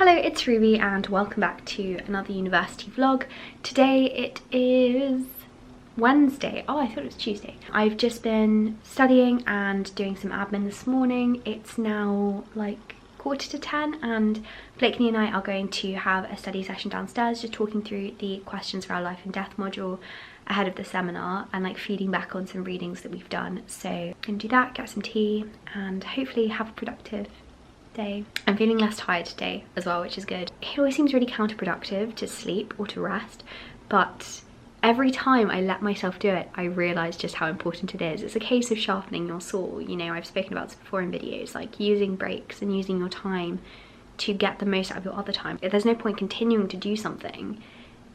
Hello, it's Ruby and welcome back to another university vlog. Today it is Wednesday. Oh, I thought it was Tuesday. I've just been studying and doing some admin this morning. It's now like 9:45 and Blakeney and I are going to have a study session downstairs, just talking through the questions for our life and death module ahead of the seminar and like feeding back on some readings that we've done. So I'm gonna do that, get some tea and hopefully have a productive day. I'm feeling less tired today as well, which is good. It always seems really counterproductive to sleep or to rest, but every time I let myself do it, I realise just how important it is. It's a case of sharpening your saw. You know, I've spoken about this before in videos, like using breaks and using your time to get the most out of your other time. There's no point continuing to do something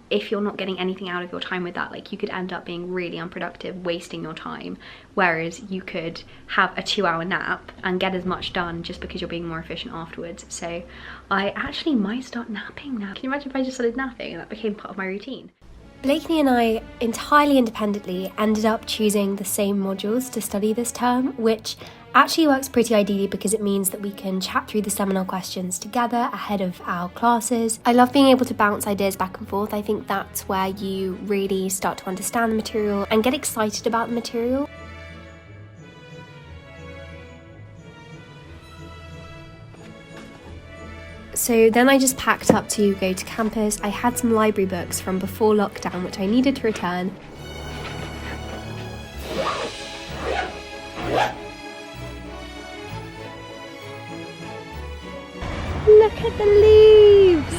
if you're not getting anything out of your time with that. Like, you could end up being really unproductive, wasting your time, whereas you could have a 2-hour nap and get as much done just because you're being more efficient afterwards. So I actually might start napping now. Can you imagine if I just started napping and that became part of my routine? Blakeney and I entirely independently ended up choosing the same modules to study this term, which actually works pretty ideally because it means that we can chat through the seminar questions together ahead of our classes. I love being able to bounce ideas back and forth. I think that's where you really start to understand the material and get excited about the material. So then I just packed up to go to campus. I had some library books from before lockdown which I needed to return. Look at the leaves!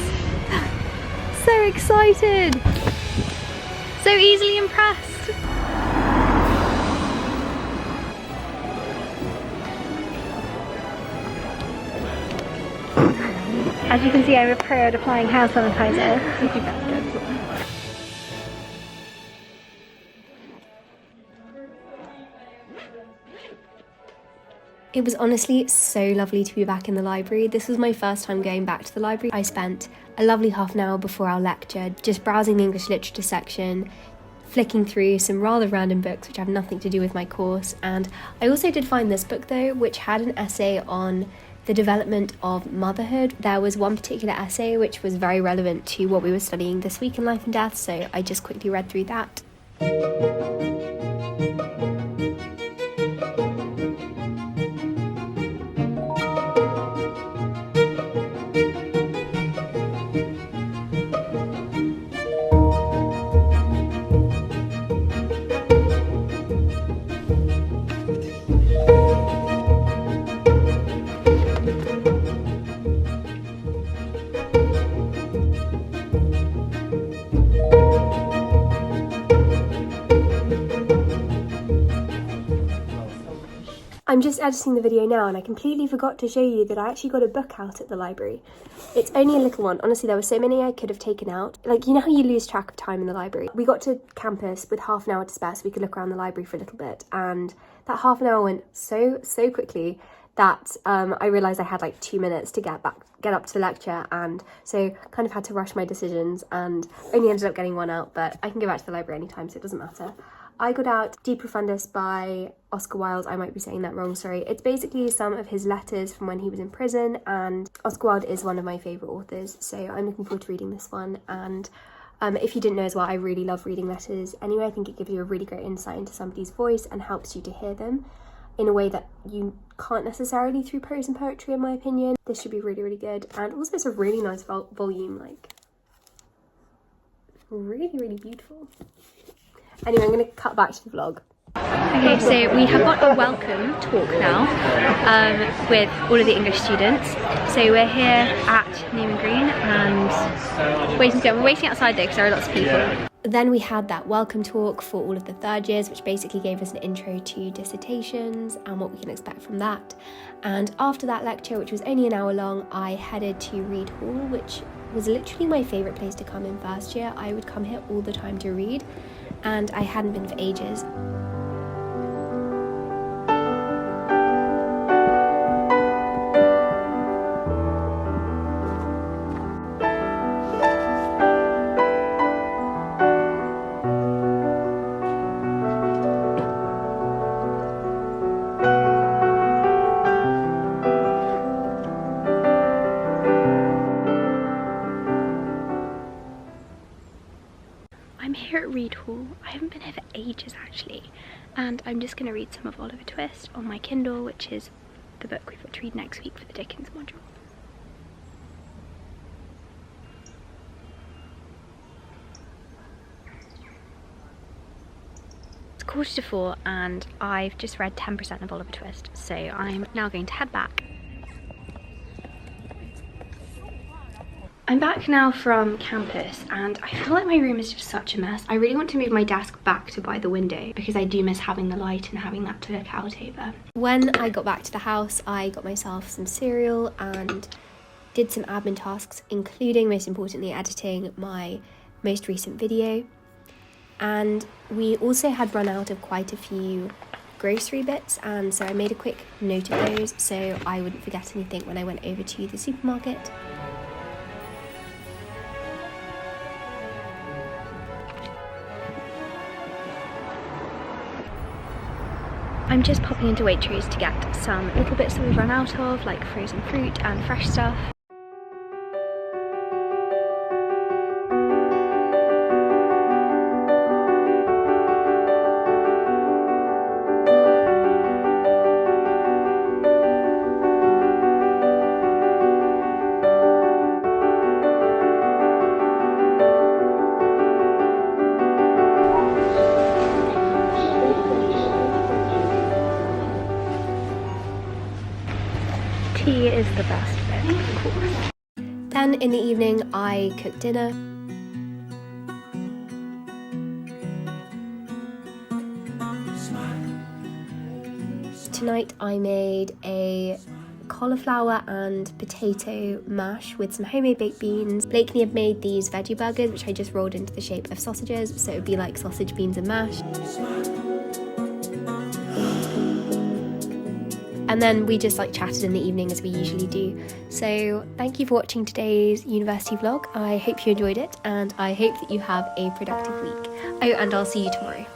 So excited! So easily impressed! As you can see, I'm a pro at applying hand sanitizer. It was honestly so lovely to be back in the library. This was my first time going back to the library. I spent a lovely half an hour before our lecture just browsing the English literature section, flicking through some rather random books which have nothing to do with my course. And I also did find this book though, which had an essay on the development of motherhood. There was one particular essay which was very relevant to what we were studying this week in Life and Death, so I just quickly read through that. I'm just editing the video now and I completely forgot to show you that I actually got a book out at the library. It's only a little one. Honestly, there were so many I could have taken out. Like, you know how you lose track of time in the library? We got to campus with half an hour to spare so we could look around the library for a little bit, and that half an hour went so quickly that I realised I had like 2 minutes to get up to the lecture, and so kind of had to rush my decisions and only ended up getting one out, but I can go back to the library anytime, so it doesn't matter. I got out De Profundis by Oscar Wilde. I might be saying that wrong, sorry. It's basically some of his letters from when he was in prison, and Oscar Wilde is one of my favourite authors, so I'm looking forward to reading this one. And if you didn't know as well, I really love reading letters anyway. I think it gives you a really great insight into somebody's voice and helps you to hear them in a way that you can't necessarily through prose and poetry, in my opinion. This should be really good, and also it's a really nice volume, like really beautiful. Anyway, I'm going to cut back to the vlog. Okay, so we have got a welcome talk now with all of the English students. So we're here at Newman Green and we're waiting outside though because there are lots of people. Then we had that welcome talk for all of the third years, which basically gave us an intro to dissertations and what we can expect from that. And after that lecture, which was only an hour long, I headed to Reed Hall, which was literally my favourite place to come in first year. I would come here all the time to read, and I hadn't been for ages. I'm here at Read Hall. I haven't been here for ages actually, and I'm just going to read some of Oliver Twist on my Kindle, which is the book we've got to read next week for the Dickens module. It's 3:45 and I've just read 10% of Oliver Twist, so I'm now going to head back. I'm back now from campus and I feel like my room is just such a mess. I really want to move my desk back to by the window because I do miss having the light and having that to look out over. When I got back to the house, I got myself some cereal and did some admin tasks, including, most importantly, editing my most recent video. And we also had run out of quite a few grocery bits, and so I made a quick note of those so I wouldn't forget anything when I went over to the supermarket. I'm just popping into Waitrose to get some little bits that we've run out of, like frozen fruit and fresh stuff. Tea is the best bit, of course. Then in the evening I cooked dinner. Tonight I made a cauliflower and potato mash with some homemade baked beans. Blakeney had made these veggie burgers which I just rolled into the shape of sausages, so it would be like sausage, beans and mash. And then we just chatted in the evening as we usually do. So thank you for watching today's university vlog. I hope you enjoyed it and I hope that you have a productive week. Oh, and I'll see you tomorrow.